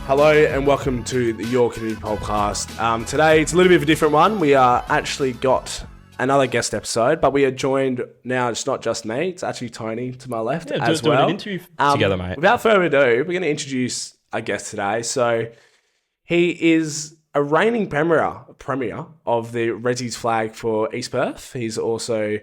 Hello and welcome to the Your Community Podcast. Today it's a little bit of a different one. We actually got another guest episode, but we are joined now. It's not just me; it's actually Tony to my left as well. Doing an interview together, mate. Without further ado, we're going to introduce our guest today. So he is a reigning premier of the Resi's flag for East Perth. He's also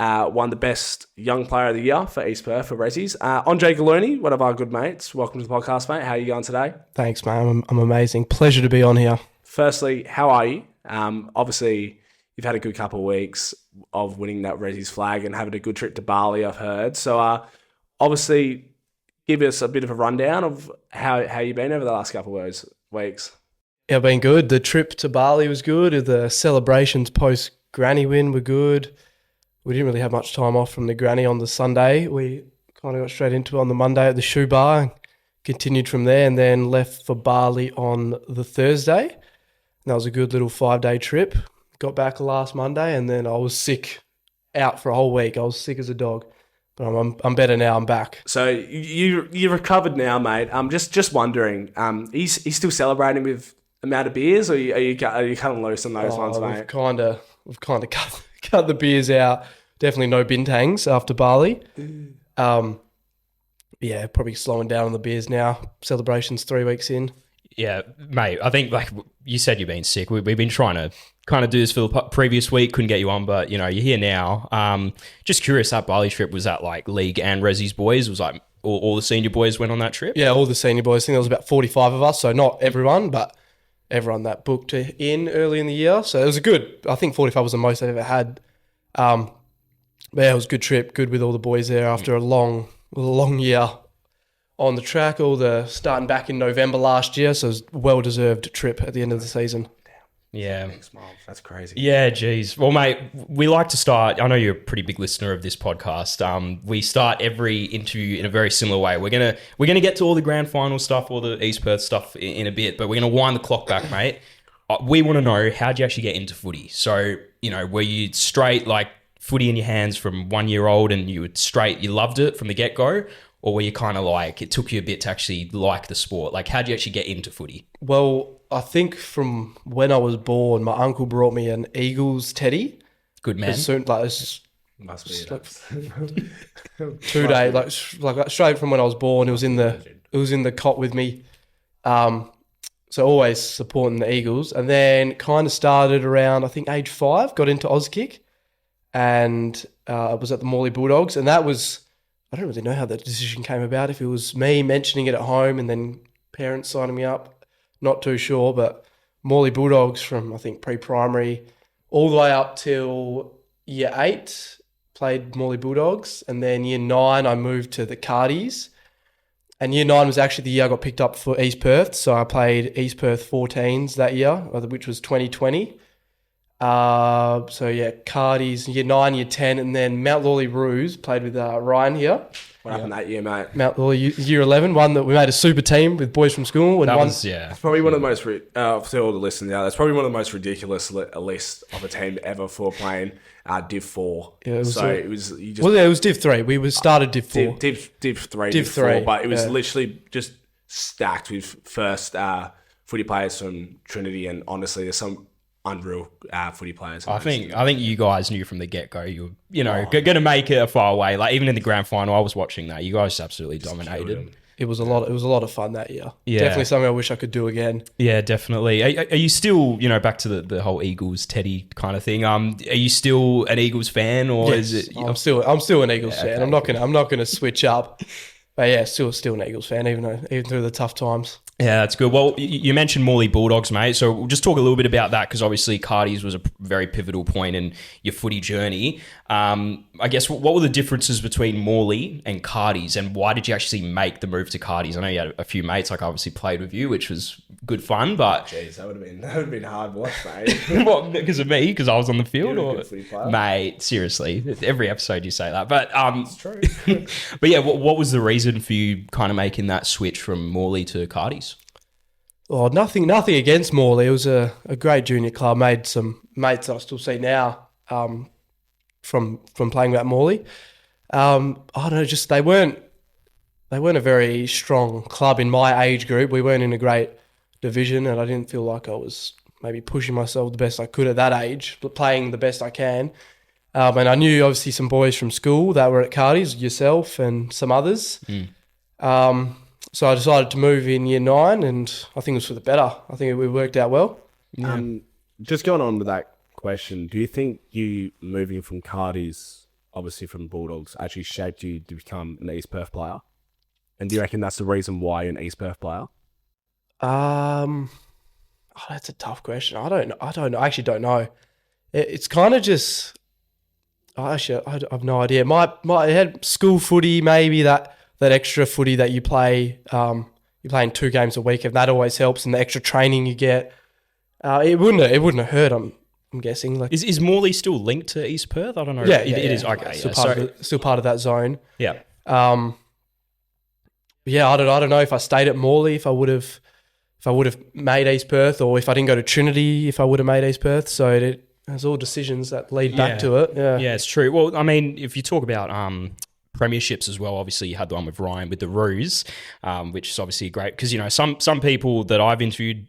won the best young player of the year for East Perth for Resi's. Andre Gulluni, one of our good mates. Welcome to the podcast, mate. How are you going today? Thanks, mate. I'm amazing. Pleasure to be on here. Firstly, how are you? Obviously, you've had a good couple of weeks of winning that Resi's flag and having a good trip to Bali, I've heard. So, obviously, give us a bit of a rundown of how you've been over the last couple of those weeks. Yeah, been good. The trip to Bali was good. The celebrations post-granny win were good. We didn't really have much time off from the granny on the Sunday. We kind of got straight into it on the Monday at the shoe bar and continued from there, and then left for Bali on the Thursday. And that was a good little 5-day trip. Got back last Monday, and then I was sick out for a whole week. I was sick as a dog. But I'm better now. I'm back. So you recovered now, mate. I'm just wondering, he's still celebrating with amount of beers, or are you cutting loose on those ones, mate? We've kind of cut the beers out. Definitely no bintangs after Bali. Yeah, probably slowing down on the beers now. Celebrations 3 weeks in. Yeah, mate, I think like you said, you've been sick. We've been trying to kind of do this for the previous week, couldn't get you on, but you're here now. Just curious, that Bali trip, was that like league and Resi's boys? Was like all the senior boys went on that trip? Yeah, all the senior boys. I think there was about 45 of us, so not everyone, but everyone that booked in early in the year. So it was I think 45 was the most I've ever had. But yeah, it was a good trip, good with all the boys there after a long year on the track, starting back in November last year, so it was a well-deserved trip at the end of the season. Yeah. That's crazy. Yeah, geez. Well, mate, we like to start, I know you're a pretty big listener of this podcast. We start every interview in a very similar way. We're gonna get to all the grand final stuff, all the East Perth stuff in a bit, but we're gonna wind the clock back, mate. We want to know, how'd you actually get into footy? So, were you straight like footy in your hands from 1 year old and you loved it from the get-go? Or were you kind of like, it took you a bit to actually like the sport? Like, how'd you actually get into footy? Well, I think from when I was born, my uncle brought me an Eagles teddy. Good man. Must be like 2 days, like straight from when I was born. It was in the cot with me. So always supporting the Eagles, and then kind of started around, I think, age 5. Got into Auskick, and I was at the Morley Bulldogs, and that was, I don't really know how that decision came about. If it was me mentioning it at home and then parents signing me up, not too sure. But Morley Bulldogs from, I think, pre-primary all the way up till year 8, played Morley Bulldogs, and then year 9 I moved to the Cardies. And year 9 was actually the year I got picked up for East Perth. So I played East Perth 14s that year, which was 2020. So yeah, Cardies, year 9, year 10, and then Mount Lawley Roos played with Ryan here. What happened that year, mate? Mount Lawley, year 11, one that we made a super team with boys from school. And It's probably one of the most, for all the listeners out, that's probably one of the most ridiculous list of a team ever for playing Div 4. Yeah, it was Div 3. We started Div 4. Div 3, Div 4, but it was literally just stacked with first footy players from Trinity, and honestly, there's some unreal footy players. I think you guys knew from the get-go you were going to make it a far away. Like, even in the grand final, I was watching that. You guys absolutely dominated. It was a lot of fun that year. Yeah. Definitely something I wish I could do again. Yeah, definitely. Are you still, back to the whole Eagles Teddy kind of thing? Are you still an Eagles fan, or yes, is it? I'm still an Eagles fan. Okay. I'm not gonna switch up. But yeah, still an Eagles fan, even through the tough times. Yeah, that's good. Well, you mentioned Morley Bulldogs, mate. So we'll just talk a little bit about that, because obviously Cardies was a very pivotal point in your footy journey. I guess what were the differences between Morley and Cardies, and why did you actually make the move to Cardies? I know you had a few mates, like, obviously played with you, which was good fun, but... Jeez, that would have been hard watch, mate. What, because of me? Because I was on the field? You're a good footy player. Mate, seriously. Every episode you say that. But it's true. But yeah, what was the reason for you kind of making that switch from Morley to Cardies? Oh, nothing against Morley. It was a great junior club. Made some mates that I still see now from playing at Morley. I don't know, just they weren't they weren't a very strong club in my age group. We weren't in a great division, and I didn't feel like I was maybe pushing myself the best I could at that age, but playing the best I can. And I knew obviously some boys from school that were at Cardi's, yourself and some others. So I decided to move in year 9, and I think it was for the better. I think it worked out well. Yeah. Just going on with that question, do you think you moving from Cardi's, obviously from Bulldogs, actually shaped you to become an East Perth player? And do you reckon that's the reason why you're an East Perth player? That's a tough question. I don't know. I actually don't know. It's kind of just. I have no idea. It had school footy, maybe that extra footy that you play. You're playing 2 games a week, and that always helps. And the extra training you get, it wouldn't have hurt. I'm guessing. Like, is Morley still linked to East Perth? I don't know. Yeah, it is. Okay, still part of that zone. Yeah. I don't know if I stayed at Morley, if I would have made East Perth, or if I didn't go to Trinity, if I would have made East Perth. So there's all decisions that lead back to it. Yeah, it's true. Well, I mean, if you talk about premierships as well, obviously you had the one with Ryan with the Roos, which is obviously great because, you know, some people that I've interviewed,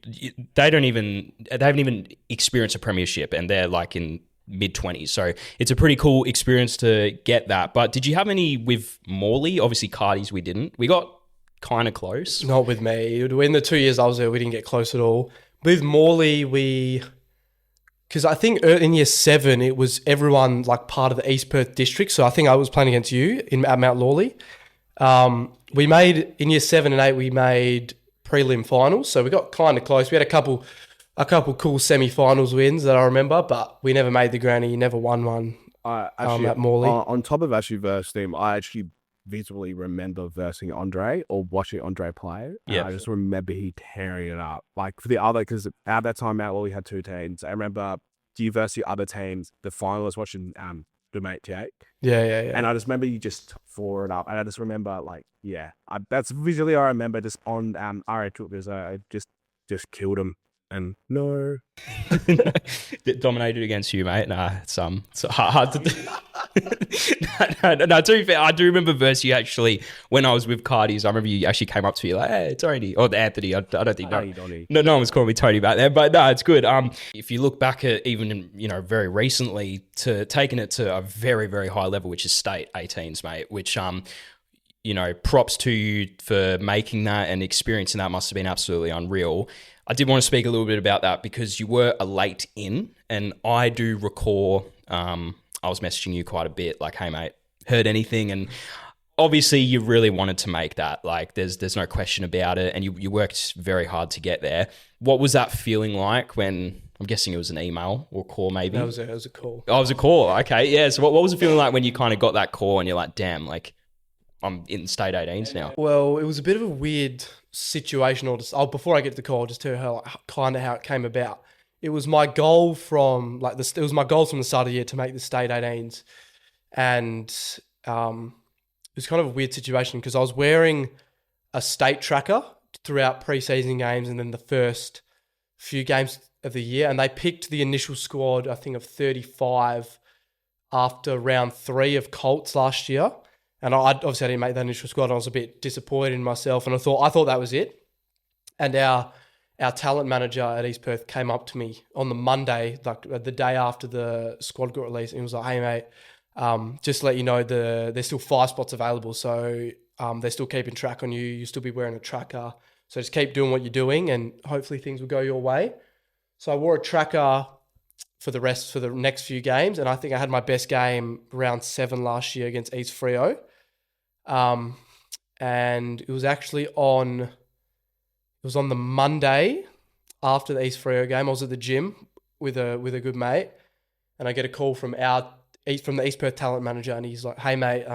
they haven't even experienced a premiership, and they're like in mid-20s. So it's a pretty cool experience to get that. But did you have any with Morley? Obviously Cardi's we didn't. We got kind of close. Not with me. In the 2 years I was there, we didn't get close at all. With Morley, because I think in year 7, it was everyone like part of the East Perth district. So I think I was playing against you at Mount Lawley. We made, in year 7 and 8, we made prelim finals. So we got kind of close. We had a couple cool semi-finals wins that I remember, but we never made the granny, never won one at Morley. On top of actually versing him, I actually visually remember versing Andre or watching Andre play. Yeah. I just remember he tearing it up. Like for the other, because at that time, Mount Lawley had 2 teams. I remember you versus the other teams, the final, I was watching the mate Jake. Yeah. And I just remember you just tore it up. And I just remember that's visually I remember just on RA Took because I just killed him. And no. Dominated against you, mate. Nah, it's hard to do. No, to be fair, I do remember versus you actually when I was with Cardi's. I remember you actually came up to me like, "Hey, Tony," or Anthony. I don't think no one was calling me Tony back there, but no, it's good. If you look back at even very recently to taking it to a very very high level, which is state 18s, mate. Which props to you for making that and experiencing that. Must have been absolutely unreal. I did want to speak a little bit about that because you were a late in, and I do recall I was messaging you quite a bit like, "Hey mate, heard anything?" And obviously you really wanted to make that. Like there's no question about it, and you worked very hard to get there. What was that feeling like when, I'm guessing it was an email or call maybe? It was a call. Oh, it was a call. Okay, yeah. So what was it feeling like when you kind of got that call and you're like, damn, like I'm in state 18s now? Well, it was a bit of a weird situation. Before I get to the call, I'll just tell you how it came about. It was my goal from the start of the year to make the state 18s, and it was kind of a weird situation because I was wearing a state tracker throughout preseason games and then the first few games of the year, and they picked the initial squad, I think, of 35 after round 3 of Colts last year. And I didn't make that initial squad. I was a bit disappointed in myself, and I thought that was it. And our talent manager at East Perth came up to me on the Monday, like the day after the squad got released, and he was like, "Hey mate, just to let you know there's still 5 spots available, so they're still keeping track on you. You'll still be wearing a tracker, so just keep doing what you're doing, and hopefully things will go your way." So I wore a tracker for the next few games, and I think I had my best game round 7 last year against East Freo. And it was actually on the Monday after the East Freo game. I was at the gym with a good mate, and I get a call from the East Perth talent manager, and he's like, "Hey mate,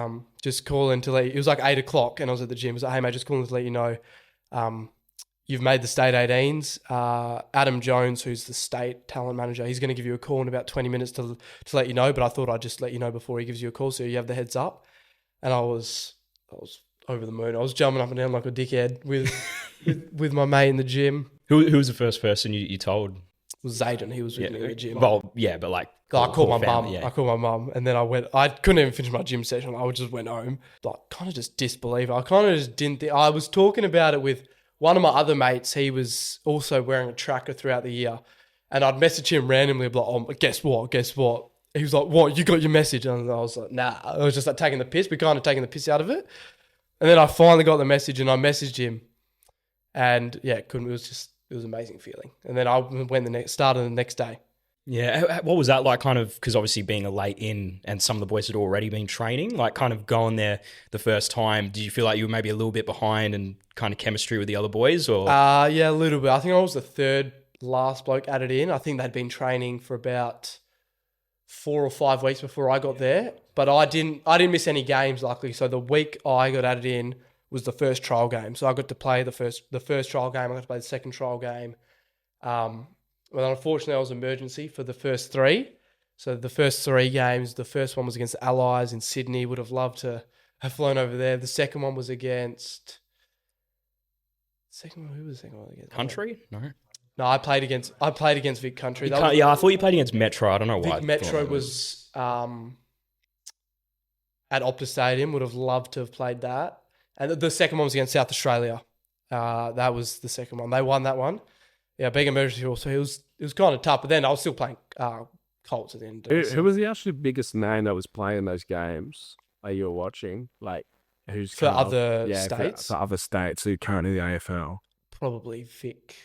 just calling to let you," it was like 8 o'clock, and I was at the gym. He was like, "Hey mate, just calling to let you know, you've made the state 18s. Adam Jones, who's the state talent manager, he's going to give you a call in about 20 minutes to let you know, but I thought I'd just let you know before he gives you a call so you have the heads up." And I was over the moon. I was jumping up and down like a dickhead with my mate in the gym. Who was the first person you told? was Zayden. He was with me in the gym. Well, yeah, but like I called my mum. family, yeah. I called my mum, and then I couldn't even finish my gym session. I just went home, like kind of just disbelief. I kind of just didn't think. I was talking about it with one of my other mates. He was also wearing a tracker throughout the year, and I'd message him randomly, like, "Oh, guess what? Guess what?" He was like, "What? You got your message?" And I was like, "Nah." I was just like taking the piss. We kind of taking the piss out of it, and then I finally got the message, and I messaged him, and yeah, couldn't. It was an amazing feeling. And then I went started the next day. Yeah, what was that like kind of, because obviously being a late in and some of the boys had already been training, like kind of going there the first time, did you feel like you were maybe a little bit behind and kind of chemistry with the other boys or? Yeah, a little bit. I think I was the third last bloke added in. I think they'd been training for about 4 or 5 weeks before I got there, but I didn't miss any games luckily. So the week I got added in was the first trial game. So I got to play the first trial game. I got to play the second trial game. Well, unfortunately, I was emergency for the first 3. So the first 3 games, the first one was against the Allies in Sydney. Would have loved to have flown over there. The second one was against... Who was the second one against? Country? No, I played against Vic Country. I thought you played against Metro. I don't know why. Vic Metro was at Optus Stadium. Would have loved to have played that. And the second one was against South Australia. That was the second one. They won that one. Yeah, being emergency also, it was kind of tough. But then I was still playing Colts at the end. Who was the actually biggest name that was playing those games that you were watching? Like, who's for other states? For other states who currently the AFL. Probably Vic.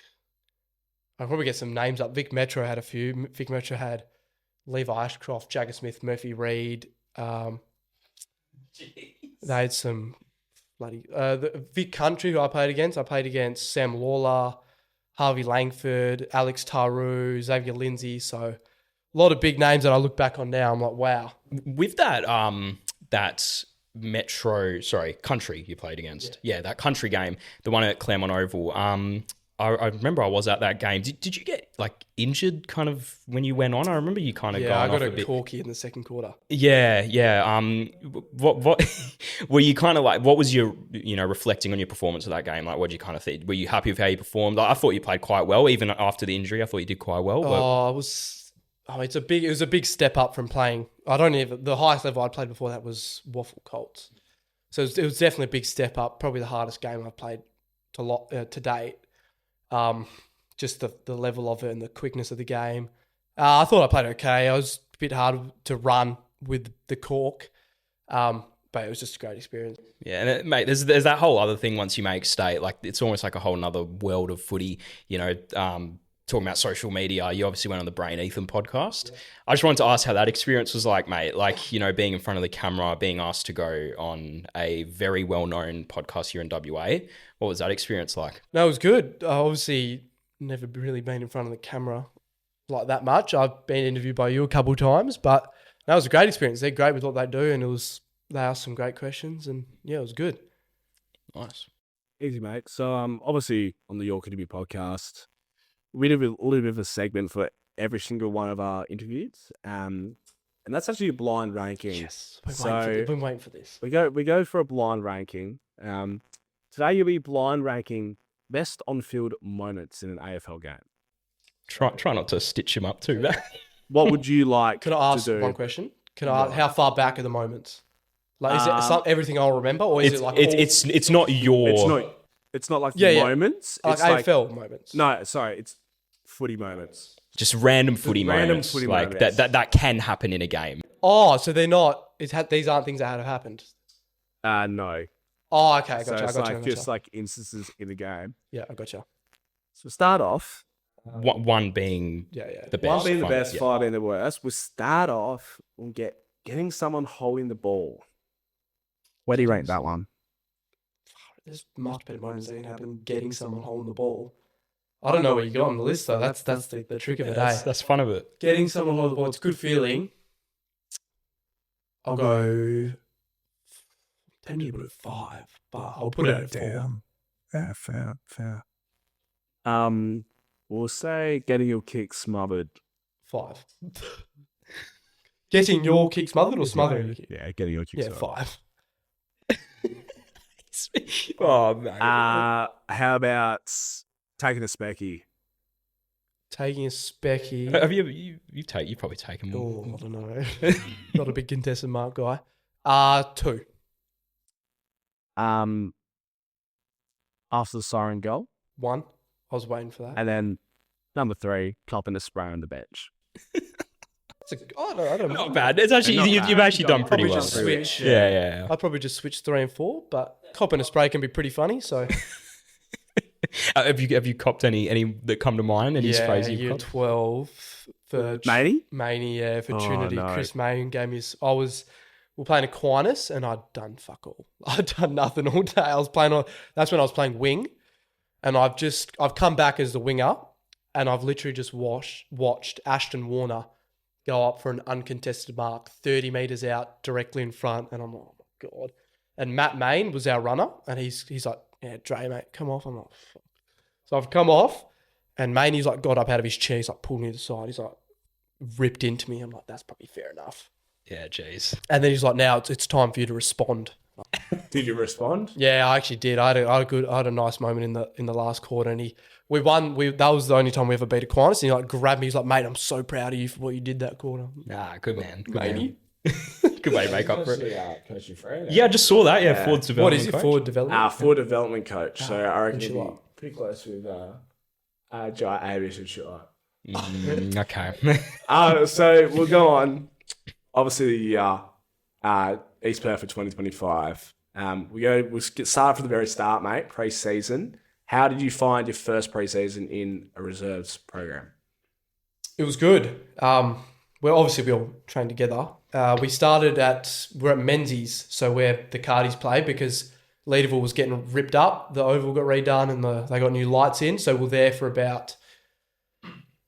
I'll probably get some names up. Vic Metro had a few. Vic Metro had Levi Ashcroft, Jagger Smith, Murphy Reid. They had some bloody... the Vic Country, who I played against Sam Lawler, Harvey Langford, Alex Taru, Xavier Lindsay. So a lot of big names that I look back on now. I'm like, wow. With that, Country you played against. Yeah, that Country game, the one at Claremont Oval. I remember I was at that game. Did you get like injured kind of when you went on? I remember you kind of going off a bit. Yeah, I got a corky in the second quarter. Yeah. What were you kind of like? What was your reflecting on your performance of that game? Like, what did you kind of think? Were you happy with how you performed? Like, I thought you played quite well, even after the injury. I thought you did quite well. It was a big step up from playing. The highest level I'd played before that was WAFL Colts. So it was definitely a big step up. Probably the hardest game I've played to date. Just the level of it and the quickness of the game. I thought I played okay. I was a bit hard to run with the cork, but it was just a great experience. Yeah, and mate, there's that whole other thing once you make state. Like, it's almost like a whole nother world of footy. Talking about social media, you obviously went on the Brain Ethan podcast. Yeah. I just wanted to ask how that experience was like, mate. Like, being in front of the camera, being asked to go on a very well-known podcast here in WA. What was that experience like? No, it was good. I obviously never really been in front of the camera like that much. I've been interviewed by you a couple of times, but that was a great experience. They're great with what they do, and they asked some great questions, and yeah, it was good. Nice. Easy, mate. So, obviously on the York Interview podcast, we do a little bit of a segment for every single one of our interviews, and that's actually a blind ranking. Yes, we've been waiting for this. We go for a blind ranking. Today you'll be blind ranking best on-field moments in an AFL game. Try not to stitch him up too, man. What would you like? Could I ask one question? How far back are the moments? Like, is it everything I'll remember, or is it like it's not your? It's not like moments. Like it's AFL moments. No, sorry, it's footy moments. Just random footy moments. That can happen in a game. Oh, so they're not. These aren't things that have happened. No. Oh, okay, I So gotcha. it's like just like instances in the game. Yeah, I gotcha. So start off. One being the best. One being the best, 5 being the worst. We'll start off on getting someone holding the ball. Where do you rank that one? There's much better moments that can happen getting someone holding the ball. I don't know what you got on the list though. That's the trick of it. That's fun of it. Getting someone holding the ball, it's a good feeling. I'll go. Tempted to put it 5, but I'll put it at 4. Yeah, fair. We'll say getting your kick smothered. 5. Getting your kick smothered or smothering your kick? Yeah, getting your kick smothered. 5. Oh man. How about taking a specky? Taking a specky. Have you've probably taken more. Oh, I don't know. Not a big contested mark guy. 2. After the siren goal, 1. I was waiting for that. and then number 3, copping a spray on the bench. I don't know. Not bad. It's actually Not bad. you've actually done pretty Probably well. just switch. Yeah. I'd probably just switch 3 and 4, but cop and a spray can be pretty funny. So Have you copped any that come to mind? Any sprays you've year copped? 12 for Maney? yeah, for Oh, Trinity. no. Chris Main gave me. We were playing Aquinas, and I'd done fuck all. I'd done nothing all day. That's when I was playing wing, and I've come back as the winger, and I've literally just watched Ashton Warner go up for an uncontested mark 30 metres out directly in front, and I'm like, oh my God. And Matt Main was our runner, and he's like, yeah, Dre, mate, come off. I'm like, fuck. So I've come off, and Mainey's like got up out of his chair, he's like pulled me to the side, he's like ripped into me. I'm like, that's probably fair enough. Yeah, jeez. And then he's like, now it's time for you to respond. Did you respond? Yeah, I actually did. I had a nice moment in the last quarter, and we won. That was the only time we ever beat Aquinas. And he like grabbed me. He's like, mate, I'm so proud of you for what you did that quarter. Nah, good man. Good Matey. man. Good way to make up for it. Coaching Fred. Yeah, I just saw that. Yeah, forward development. What is it? coach. Forward development? Forward development coach. So I reckon and he'd be Shular. pretty close with Jai Abish and Shular. Okay. So we'll go on. Obviously, East Perth for 2025. We'll get started from the very start, mate. Pre-season. How did you find your first pre-season in a reserves program? It was good. Well, obviously we all trained together. We're at Menzies, so where the Cardies play, because Leaderville was getting ripped up. The oval got redone and they got new lights in. So we're there for about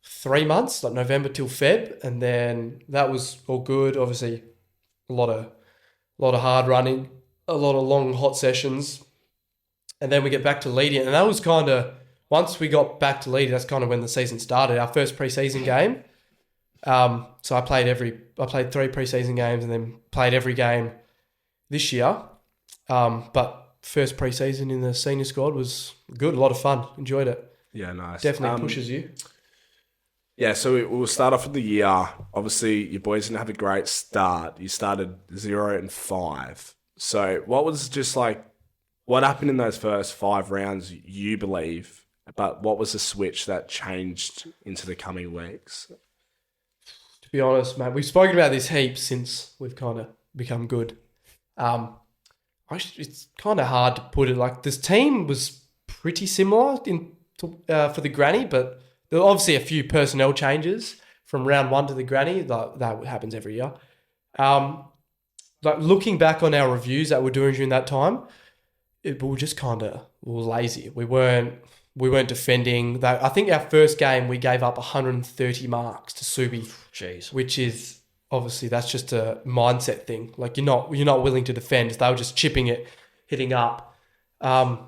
3 months, like November till Feb, and then that was all good. Obviously, a lot of hard running, a lot of long hot sessions, and then we get back to Leedy, and that was kind of once we got back to Leedy, that's kind of when the season started. Our first preseason game. So I played 3 preseason games and then played every game this year. But first preseason in the senior squad was good, a lot of fun, enjoyed it. Yeah, nice. Definitely pushes you. Yeah, so we'll start off with the year. Obviously, your boys didn't have a great start. You started 0-5. So what happened in those first 5 rounds, you believe, but what was the switch that changed into the coming weeks? To be honest, mate, we've spoken about this heaps since we've kind of become good. It's kind of hard to put it. Like, this team was pretty similar for the granny, but there were obviously a few personnel changes from round 1 to the granny. That happens every year. Like, looking back on our reviews that we're doing during that time, we were just we were lazy. We weren't defending. I think our first game we gave up 130 marks to Subi. Jeez. Which is obviously that's just a mindset thing. Like, you're not willing to defend. They were just chipping it, hitting up. And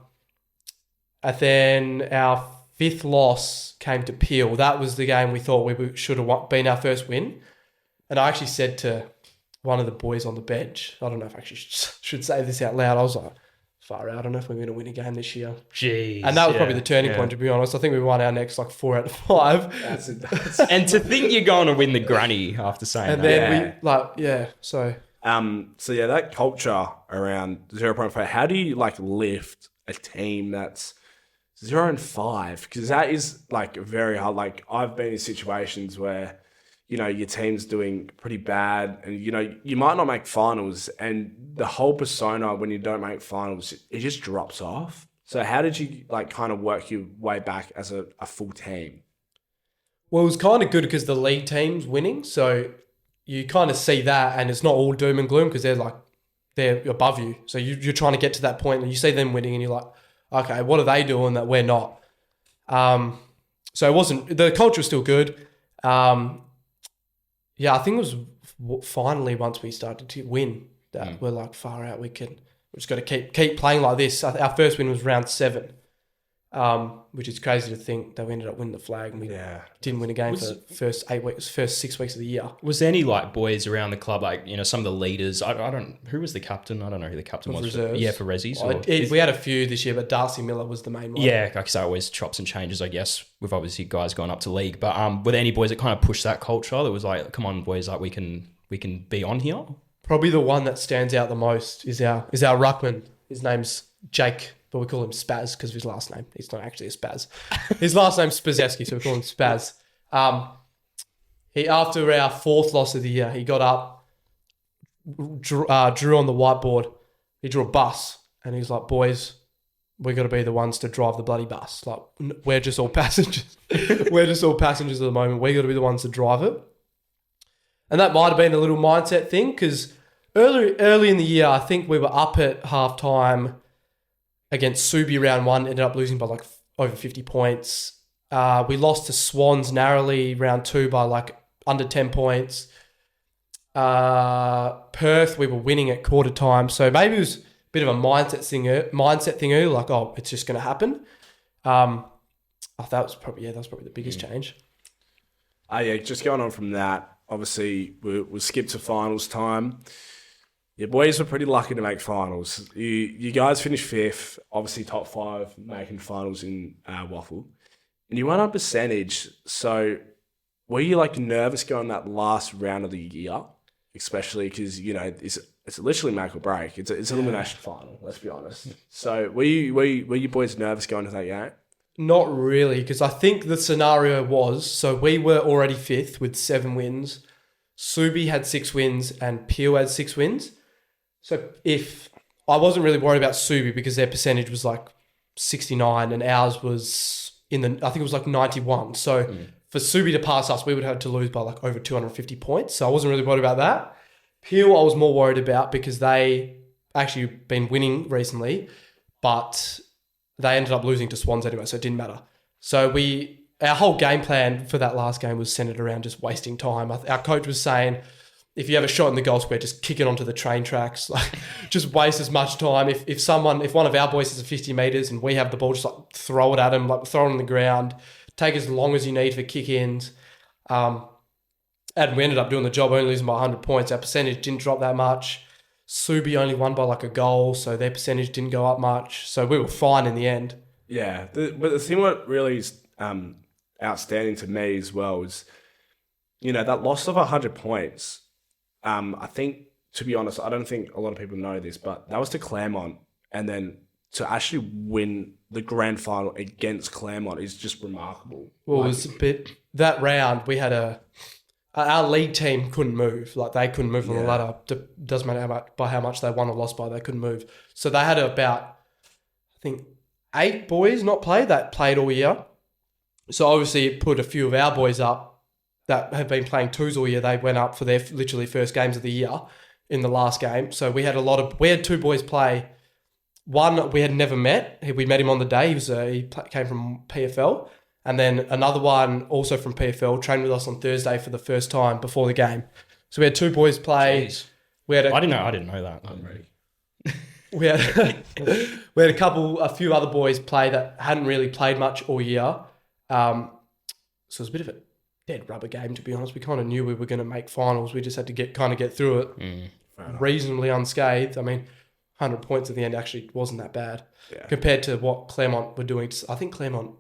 then our 5th loss came to Peel. That was the game we thought we should have been our first win. And I actually said to one of the boys on the bench, I don't know if I actually should say this out loud, I was like, far out, I don't know if we're going to win a game this year. Jeez. And that was probably the turning point, to be honest. I think we won our next 4 out of 5. And to think you're going to win the granny after saying And that. then so that culture around 0.5, how do you lift a team that's 0-5? Because that is very hard. Like, I've been in situations where, your team's doing pretty bad and, you might not make finals, and the whole persona when you don't make finals, it just drops off. So how did you kind of work your way back as a full team? Well, it was kind of good because the league team's winning. So you kind of see that, and it's not all doom and gloom because they're above you. So you're trying to get to that point and you see them winning and you're like, okay, what are they doing that we're not? So the culture was still good. I think it was finally once we started to win that we're far out. We're just got to keep playing like this. Our first win was round 7. which is crazy to think that we ended up winning the flag and we didn't win a game for the first 6 weeks of the year. Was there any like boys around the club, like, you know, some of the leaders? I don't. Who was the captain? I don't know who the captain was. For Rezzies. We had a few this year, but Darcy Miller was the main one. Yeah, like I say, always chops and changes, I guess. With obviously guys going up to league, but were there any boys that kind of pushed that culture? That was like, come on, boys, like we can be on here. Probably the one that stands out the most is our ruckman. His name's Jake, but we call him Spaz because of his last name. He's not actually a Spaz. His last name's Spazeski, so we call him Spaz. He, after our 4th loss of the year, he got up, drew on the whiteboard. He drew a bus, and he's like, boys, we got to be the ones to drive the bloody bus. Like, we're just all passengers. We're just all passengers at the moment. We got to be the ones to drive it. And that might have been a little mindset thing because early in the year, I think we were up at halftime against Subi round 1, ended up losing by like over 50 points. We lost to Swans narrowly round 2 by like under 10 points. Perth, we were winning at quarter time. So maybe it was a bit of a mindset thing early, like, oh, it's just going to happen. That was probably the biggest change. Just going on from that, obviously we skipped to finals time. Your boys were pretty lucky to make finals. You guys finished 5th, obviously top 5 making finals in WAFL. And you went on percentage. So were you like nervous going that last round of the year? Especially because, you know, it's literally make or break. It's an elimination final, let's be honest. So were you boys nervous going to that game? Not really, because I think the scenario was, so we were already 5th with 7 wins. Subi had 6 wins and Peel had 6 wins. So if I wasn't really worried about Subi because their percentage was like 69 and ours was I think it was like 91. So for Subi to pass us, we would have to lose by like over 250 points. So I wasn't really worried about that. Peel I was more worried about because they actually been winning recently, but they ended up losing to Swans anyway, so it didn't matter. So our whole game plan for that last game was centered around just wasting time. Our coach was saying, if you have a shot in the goal square, just kick it onto the train tracks. Like, just waste as much time. If one of our boys has a 50 metres and we have the ball, just like throw it at him, like throw it on the ground. Take as long as you need for kick-ins. And we ended up doing the job, only losing by 100 points. Our percentage didn't drop that much. Subi only won by like a goal, so their percentage didn't go up much. So we were fine in the end. Yeah, but the thing what really is outstanding to me as well is, you know, that loss of 100 points. I think, to be honest, I don't think a lot of people know this, but that was to Claremont, and then to actually win the grand final against Claremont is just remarkable. Well, it was a bit that round. We had our league team couldn't move. Like, they couldn't move on the ladder. Doesn't matter by how much they won or lost by, they couldn't move. So they had about, I think, 8 boys not played that played all year. So obviously it put a few of our boys up that have been playing 2s all year. They went up for their literally first games of the year in the last game. So we had 2 boys play. One we had never met. We met him on the day. He came from PFL. And then another one also from PFL trained with us on Thursday for the first time before the game. So we had 2 boys play. Jeez. I didn't know that. I'm ready. We had a few other boys play that hadn't really played much all year. So it was a bit of a dead rubber game, to be honest. We kind of knew we were going to make finals. We just had to get through it reasonably unscathed. I mean, 100 points at the end actually wasn't that bad compared to what Claremont were doing. I think Claremont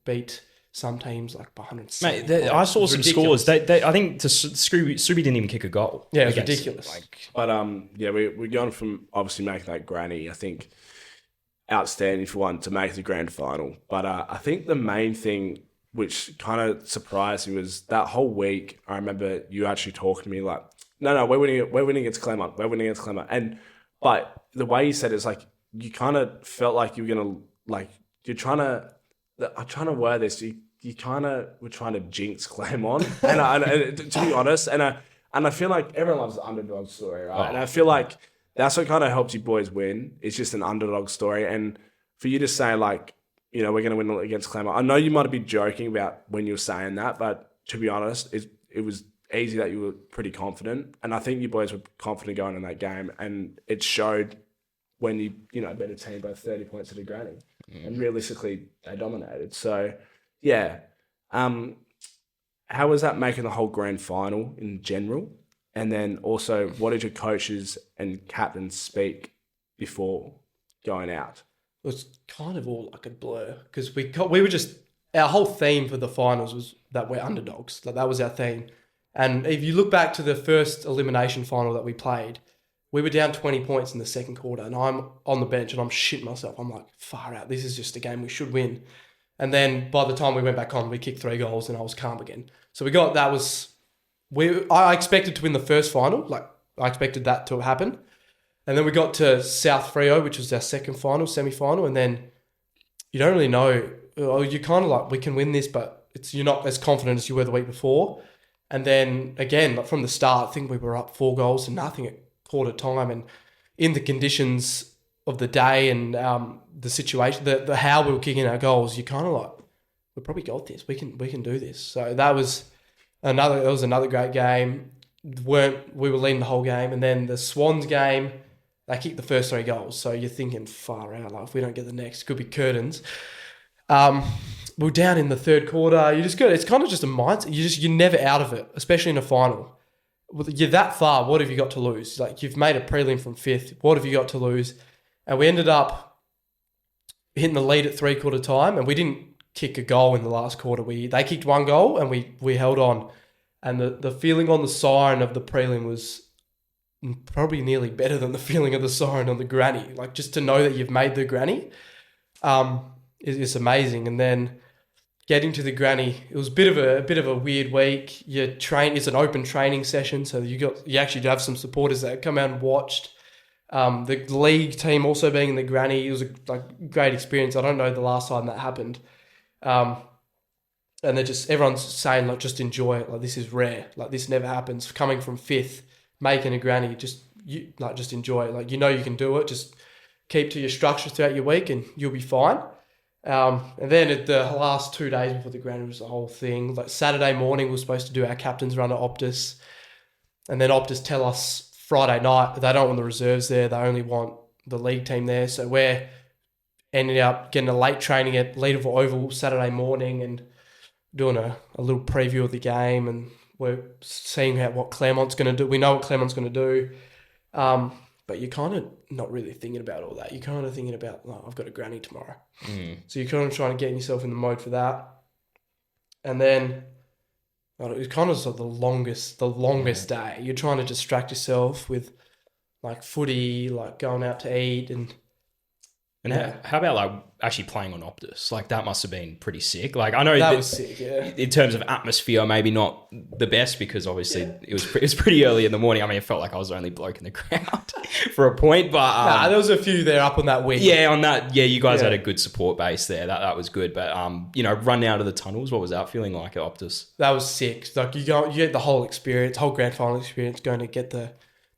beat some teams like by 170 points. I saw some scores. They I think Subi didn't even kick a goal. Yeah, it was ridiculous. We're going from obviously making that granny, I think, outstanding for one to make the grand final. But I think the main thing which kind of surprised me was that whole week. I remember you actually talking to me like, no, we're winning against Claremont. But the way you said it is like, you kind of felt like you were going to, like, I'm trying to word this. You kind of were trying to jinx Claremont. and to be honest, and I feel like everyone loves the underdog story, right? And I feel like that's what kind of helps you boys win. It's just an underdog story. And for you to say, like, you know, we're going to win against Claremont. I know you might have been joking about when you were saying that, but to be honest, it was easy that you were pretty confident. And I think you boys were confident going in that game. And it showed when you beat a team by 30 points to the granny. and realistically, they dominated. So, yeah. How was that making the whole grand final in general? And then also, what did your coaches and captains speak before going out? It was kind of all like a blur because we were just, our whole theme for the finals was that we're underdogs. Like that was our theme. And if you look back to the first elimination final that we played, we were down 20 points in the second quarter and I'm on the bench and I'm shitting myself. I'm like, far out. This is just a game we should win. And then by the time we went back on, we kicked 3 goals and I was calm again. So I expected to win the first final. Like I expected that to happen. And then we got to South Freo, which was our second final, semi-final. And then you don't really know. You're kind of like, we can win this, but you're not as confident as you were the week before. And then again, like from the start, I think we were up 4 goals to nothing at quarter time. And in the conditions of the day and the situation, the how we were kicking our goals, you kind of like, we probably got this. We can do this. So that was another great game. We were leading the whole game. And then the Swans game, they kicked the first 3 goals. So you're thinking far out. Like if we don't get the next, it could be curtains. We're down in the third quarter. It's kind of just a mindset. You're never out of it, especially in a final. You're that far. What have you got to lose? Like you've made a prelim from 5th. What have you got to lose? And we ended up hitting the lead at 3/4 time, and we didn't kick a goal in the last quarter. They kicked 1 goal, and we held on. And the feeling on the siren of the prelim was probably nearly better than the feeling of the siren on the granny. Like just to know that you've made the granny, is amazing. And then getting to the granny, it was a bit of a weird week. It's an open training session, so you actually have some supporters that come out and watched. The league team also being in the granny, it was a great experience. I don't know the last time that happened. And everyone's saying like just enjoy it. Like this is rare. Like this never happens. Coming from 5th, making a granny, just enjoy it. Like you can do it. Just keep to your structure throughout your week, and you'll be fine. And then at the last 2 days before the granny was the whole thing. Like Saturday morning, we were supposed to do our captain's run at Optus, and then Optus tell us Friday night they don't want the reserves there. They only want the league team there. So we're ending up getting a late training at Leaderville Oval Saturday morning and doing a little preview of the game, and we're seeing what Claremont's going to do. We know what Claremont's going to do, but you're kind of not really thinking about all that. You're kind of thinking about, I've got a granny tomorrow. So you're kind of trying to get yourself in the mode for that. And then it was kind of sort of the longest day. You're trying to distract yourself with like footy, like going out to eat and how about like actually playing on Optus? Like that must have been pretty sick. Like I know that was sick, yeah. In terms of atmosphere, maybe not the best because obviously it was pretty early in the morning. I mean, it felt like I was the only bloke in the crowd for a point, but there was a few there up on that wing. Yeah, on that. Yeah, you guys had a good support base there. That was good. But run out of the tunnels. What was that feeling like at Optus? That was sick. Like you get the whole experience, whole grand final experience, going to get the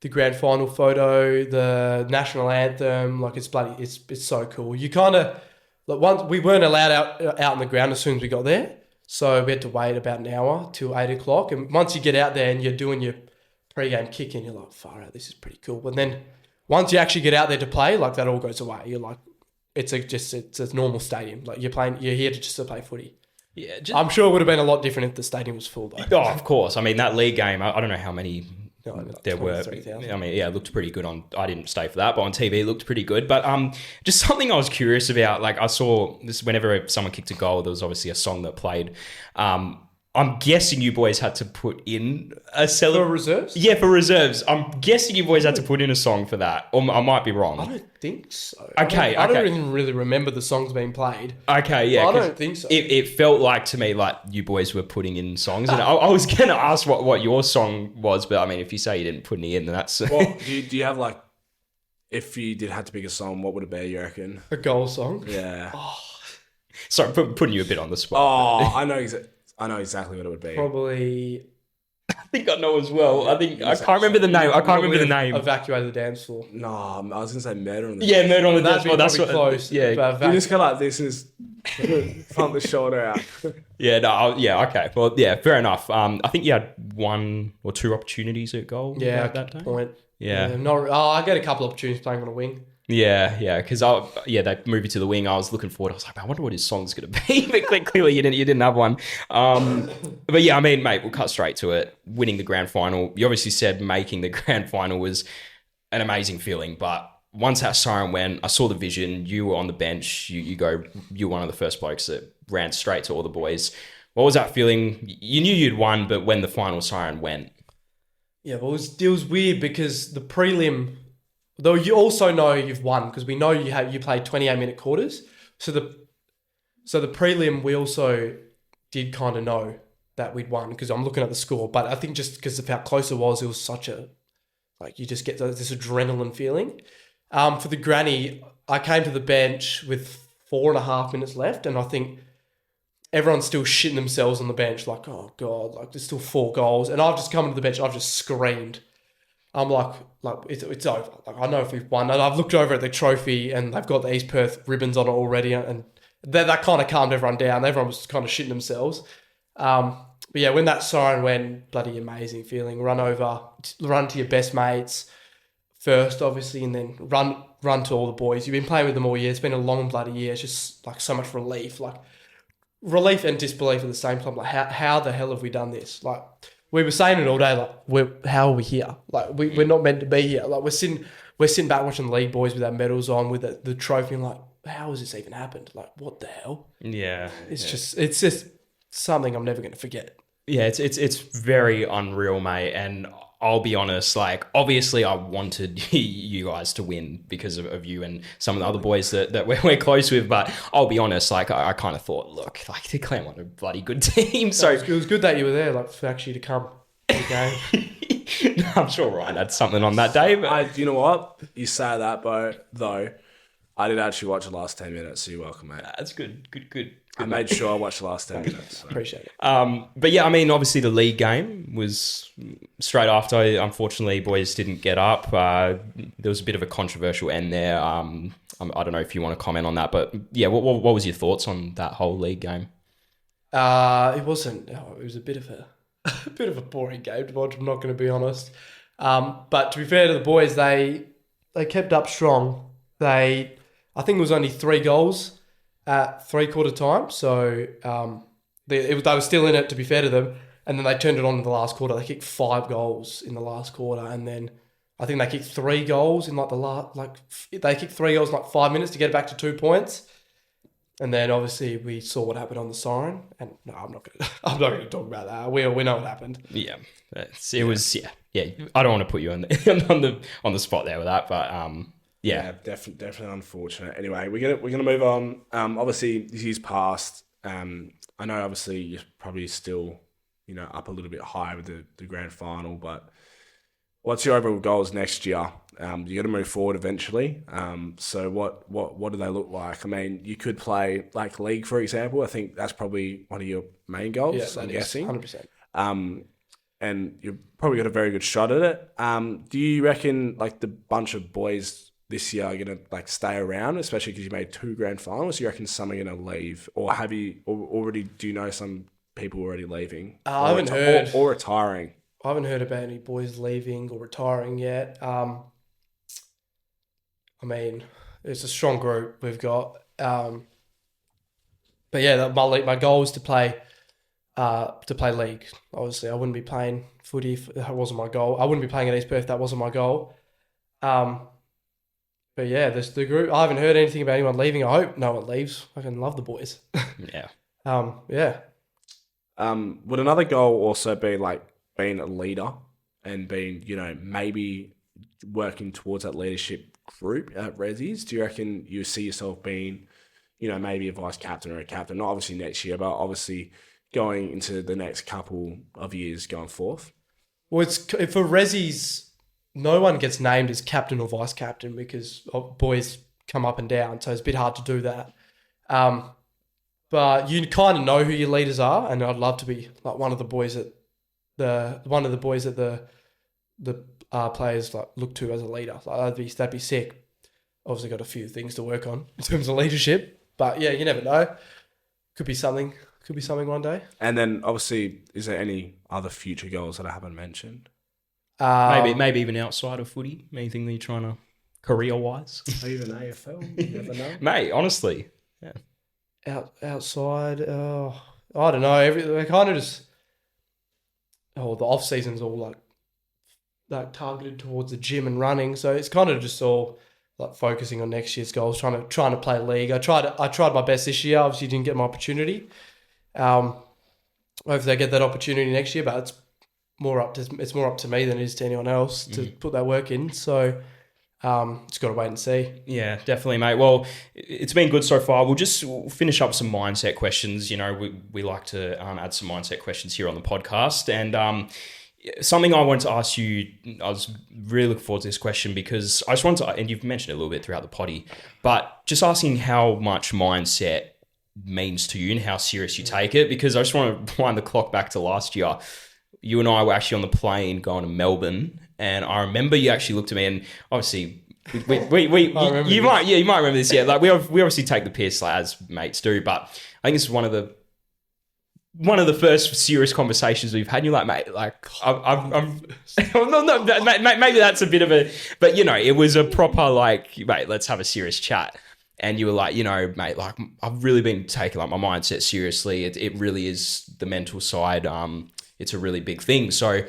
grand final photo, the national anthem, like it's so cool. You kind of once we weren't allowed out in the ground as soon as we got there, so we had to wait about an hour till 8 o'clock. And once you get out there and you're doing your pre-game kick-in, you're like, far out, this is pretty cool. But then once you actually get out there to play, like that all goes away. You're like, it's a normal stadium. Like you're here to play footy. Yeah, I'm sure it would have been a lot different if the stadium was full though. Oh, of course. I mean that league game. I don't know how many. Like there were, 23,000. I mean, yeah, it looked pretty good I didn't stay for that, but on TV it looked pretty good. But just something I was curious about, like I saw this whenever someone kicked a goal, there was obviously a song that played. I'm guessing you boys had to put in a For reserves? Yeah, for reserves. I'm guessing you boys had to put in a song for that. Or I might be wrong. I don't think so. Okay, I don't even really remember the songs being played. Okay, yeah. I don't think so. It felt like to me like you boys were putting in songs. And I was going to ask what your song was, but I mean, if you say you didn't put any in, then that's... Well, do you have like, if you had to pick a song, what would it be, you reckon? A goal song? Yeah. Sorry, putting you a bit on the spot. Oh, I know exactly what it would be. Probably... I think I know as well. I can't remember the name. I can't remember the name. Evacuate the dance floor. No, I was going to say Murder on the Yeah, Murder on the Dance Floor. That's close. Yeah. You just go like this and just pump the shoulder out. Yeah, no, yeah, okay. Well, yeah, fair enough. I think you had 1 or 2 opportunities at goal. Yeah, that time. point. Yeah. I get a couple of opportunities playing on a wing. Yeah, because they moved you to the wing. I was looking forward. I was like, I wonder what his song's going to be. But clearly, you didn't have one. But yeah, I mean, mate, we'll cut straight to it. Winning the grand final. You obviously said making the grand final was an amazing feeling. But once that siren went, I saw the vision. You were on the bench. You were one of the first blokes that ran straight to all the boys. What was that feeling? You knew you'd won, but when the final siren went, yeah, well, it was weird because the prelim. Though you also know you've won because we know you played 28-minute quarters. So the prelim we also did kind of know that we'd won because I'm looking at the score. But I think just because of how close it was such a you just get this adrenaline feeling. For the granny, I came to the bench with 4.5 minutes left, and I think everyone's still shitting themselves on the bench. Like, oh god, like there's still 4 goals, and I've just come to the bench. I've just screamed. I'm like it's over. Like I know if we've won. And I've looked over at the trophy and they've got the East Perth ribbons on it already, and that kind of calmed everyone down. Everyone was kind of shitting themselves. But yeah, when that siren went, bloody amazing feeling. Run to your best mates first, obviously, and then run to all the boys. You've been playing with them all year. It's been a long bloody year. It's just like so much relief, relief and disbelief at the same time. Like how the hell have we done this? Like. We were saying it all day, how are we here? Like, we're not meant to be here. Like, we're sitting back watching the league boys with our medals on, with the trophy, and how has this even happened? Like, what the hell? Yeah. It's just something I'm never going to forget. Yeah, it's very unreal, mate. And I'll be honest, obviously I wanted you guys to win because of you and some of the other boys that we're close with. But I'll be honest, I kind of thought, look, the Claremont are a bloody good team. So it was good that you were there, for actually to come to the game. I'm sure Ryan had something on that day. But You know what? You say that, though. I did actually watch the last 10 minutes, so you're welcome, mate. That's good. I made sure I watched the last 10 minutes. So. Appreciate it. But yeah, I mean, obviously the league game was straight after. Unfortunately, boys didn't get up. There was a bit of a controversial end there. I don't know if you want to comment on that, but yeah, what was your thoughts on that whole league game? It wasn't. It was a bit of a boring game to watch. I'm not going to be honest. But to be fair to the boys, they kept up strong. I think it was only 3 goals at 3/4 time. So they were still in it, to be fair to them. And then they turned it on in the last quarter. They kicked 5 goals in the last quarter. And then I think they kicked 3 goals in they kicked 3 goals in 5 minutes to get it back to 2 points. And then obviously we saw what happened on the siren. And no, I'm not going to talk about that. We know what happened. Yeah, it was. Yeah. I don't want to put you on the spot there with that, but yeah, definitely unfortunate. Anyway, we're gonna move on. Obviously, this year's passed. I know, obviously, you're probably still, up a little bit high with the grand final. But what's your overall goals next year? You're gonna move forward eventually. So what do they look like? I mean, you could play league, for example. I think that's probably one of your main goals. Yeah, I'm guessing 100%. And you've probably got a very good shot at it. Do you reckon the bunch of boys this year are going to stay around, especially because you made 2 grand finals? You reckon some are going to leave, or have you already? Do you know some people already leaving? I haven't heard or retiring. I haven't heard about any boys leaving or retiring yet. I mean, it's a strong group we've got. But yeah, my goal is to play league. Obviously, I wouldn't be playing footy if that wasn't my goal. I wouldn't be playing at East Perth if that wasn't my goal. But yeah, the group. I haven't heard anything about anyone leaving. I hope no one leaves. I can love the boys. Yeah. Yeah. Would another goal also be being a leader and being, maybe working towards that leadership group at Resi's? Do you reckon you see yourself being, maybe a vice captain or a captain? Not obviously next year, but obviously going into the next couple of years going forth? Well, it's for Resi's. No one gets named as captain or vice captain because boys come up and down, so it's a bit hard to do that. But you kind of know who your leaders are, and I'd love to be one of the boys that the players look to as a leader. That'd be sick. Obviously, got a few things to work on in terms of leadership, but yeah, you never know. Could be something one day. And then obviously, is there any other future goals that I haven't mentioned? Maybe even outside of footy. Anything that you're trying to career-wise? Even AFL, you never know. Mate, honestly. Yeah. Outside, I don't know. I kind of just the off season's all like targeted towards the gym and running, so it's kind of just all like focusing on next year's goals, trying to play league. I tried my best this year. Obviously, didn't get my opportunity. Hopefully, I get that opportunity next year, but it's more up to me than it is to anyone else to put that work in. So, just got to wait and see. Yeah, definitely, mate. Well, it's been good so far. We'll finish up some mindset questions. You know, we like to add some mindset questions here on the podcast. And something I wanted to ask you, I was really looking forward to this question because I just wanted to, and you've mentioned it a little bit throughout the potty, but just asking how much mindset means to you and how serious you take it, because I just want to wind the clock back to last year. You and I were actually on the plane going to Melbourne, and I remember you actually looked at me, and obviously you might remember this. Yeah, like we obviously take the piss like as mates do, but I think it's one of the first serious conversations we've had. And you're like, mate, like I'm no, maybe that's a bit of a, but you know, it was a proper like, mate, let's have a serious chat. And you were like, you know, mate, like I've really been taking like my mindset seriously. It really is the mental side. It's a really big thing. So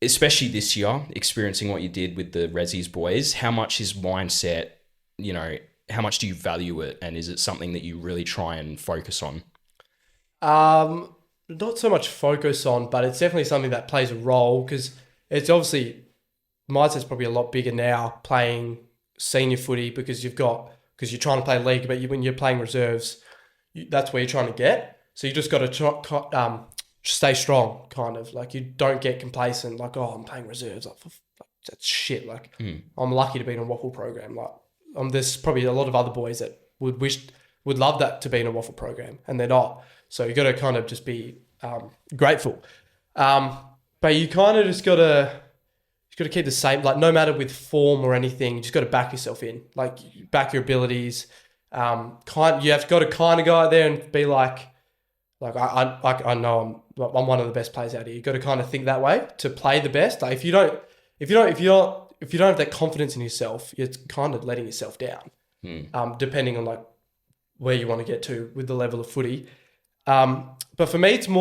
especially this year, experiencing what you did with the Resi's boys, how much is mindset, you know, how much do you value it? And is it something that you really try and focus on? Not so much focus on, but it's definitely something that plays a role because it's obviously, mindset's probably a lot bigger now playing senior footy because you're trying to play league, but when you're playing reserves, that's where you're trying to get. So you just got to stay strong, kind of. Like you don't get complacent, like, oh, I'm playing reserves. Like, that's shit. Like I'm lucky to be in a WAFL program. Like there's probably a lot of other boys that would love that to be in a WAFL program, and they're not. So you got to kind of just be grateful. But you kind of just got to keep the same, like no matter with form or anything, you just got to back yourself in, like back your abilities. You have got to kind of go out there and be like I know I'm one of the best players out here. You got to kind of think that way to play the best. Like if you don't have that confidence in yourself, you're kind of letting yourself down. Depending on like where you want to get to with the level of footy. But for me, it's I'm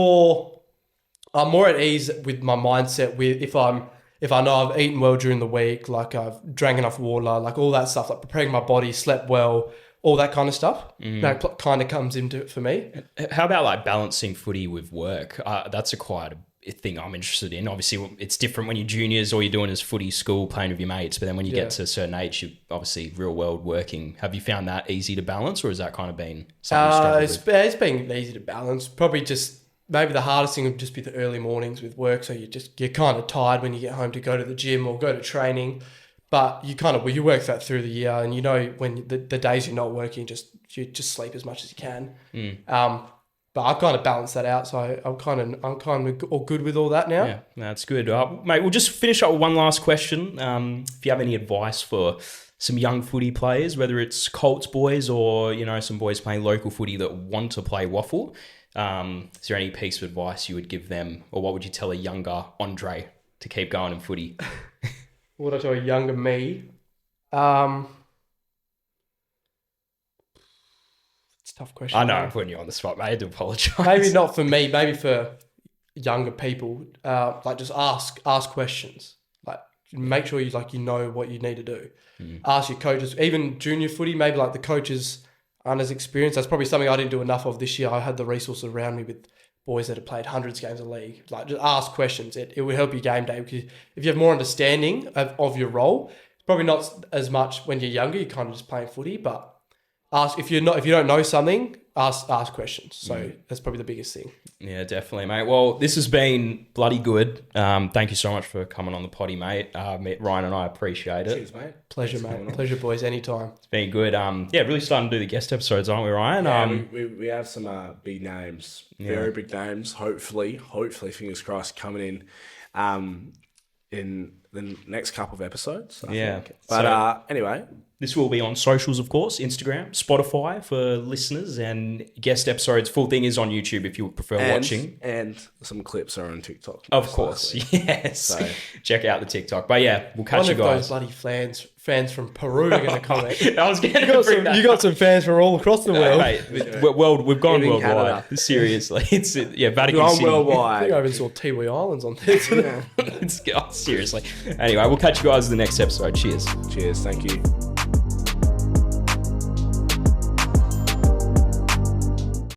more at ease with my mindset with if I know I've eaten well during the week, like I've drank enough water, like all that stuff, like preparing my body, slept well, all that kind of stuff. That kind of comes into it for me. How about like balancing footy with work? That's quite a thing I'm interested in. Obviously, it's different when you're juniors, all you're doing is footy, school, playing with your mates. But then when you get to a certain age, you're obviously real world working. Have you found that easy to balance, or has that kind of been something you struggle with? It's been easy to balance. Probably just maybe the hardest thing would just be the early mornings with work. So you're kind of tired when you get home to go to the gym or go to training. But you work that through the year, and you know when the days you're not working, you just sleep as much as you can. But I've kind of balanced that out, so I'm kind of all good with all that now. Yeah, that's good. Mate, we'll just finish up with one last question. If you have any advice for some young footy players, whether it's Colts boys or, you know, some boys playing local footy that want to play WAFL, is there any piece of advice you would give them, or what would you tell a younger Andre to keep going in footy? What would I tell a younger me? It's a tough question. I know I'm putting you on the spot, mate. I do apologise. Maybe not for me. Maybe for younger people. Like just ask questions. Like make sure you know what you need to do. Ask your coaches. Even junior footy, maybe like the coaches aren't as experienced. That's probably something I didn't do enough of this year. I had the resources around me with boys that have played hundreds of games of league. Like just ask questions. It will help you game day, because if you have more understanding of your role, it's probably not as much when you're younger. You're kind of just playing footy, but ask if you don't know something, ask questions. So that's probably the biggest thing. Yeah, definitely, mate. Well, this has been bloody good. Thank you so much for coming on the potty, mate. Ryan and I appreciate it. Cheers, mate. Pleasure, mate. Pleasure, boys. Anytime. It's been good. Really starting to do the guest episodes, aren't we, Ryan? Yeah, we have some big names, very big names. Hopefully, fingers crossed, coming in the next couple of episodes. I Yeah. think. But anyway, This will be on socials, of course, Instagram, Spotify for listeners, and guest episodes. Full thing is on YouTube if you would prefer watching. And some clips are on TikTok. Of most course, likely. yes. So- Check out the TikTok. But yeah, we'll I catch wonder you if those guys. bloody fans from Peru are going to comment. I was getting to bring that You got some fans from all across the world. Hey, we've gone Even worldwide. Canada. Seriously, it's Vatican Gone City. I think worldwide. I even saw Tiwi Islands on this. Seriously. Anyway, we'll catch you guys in the next episode. Cheers. Cheers. Thank you.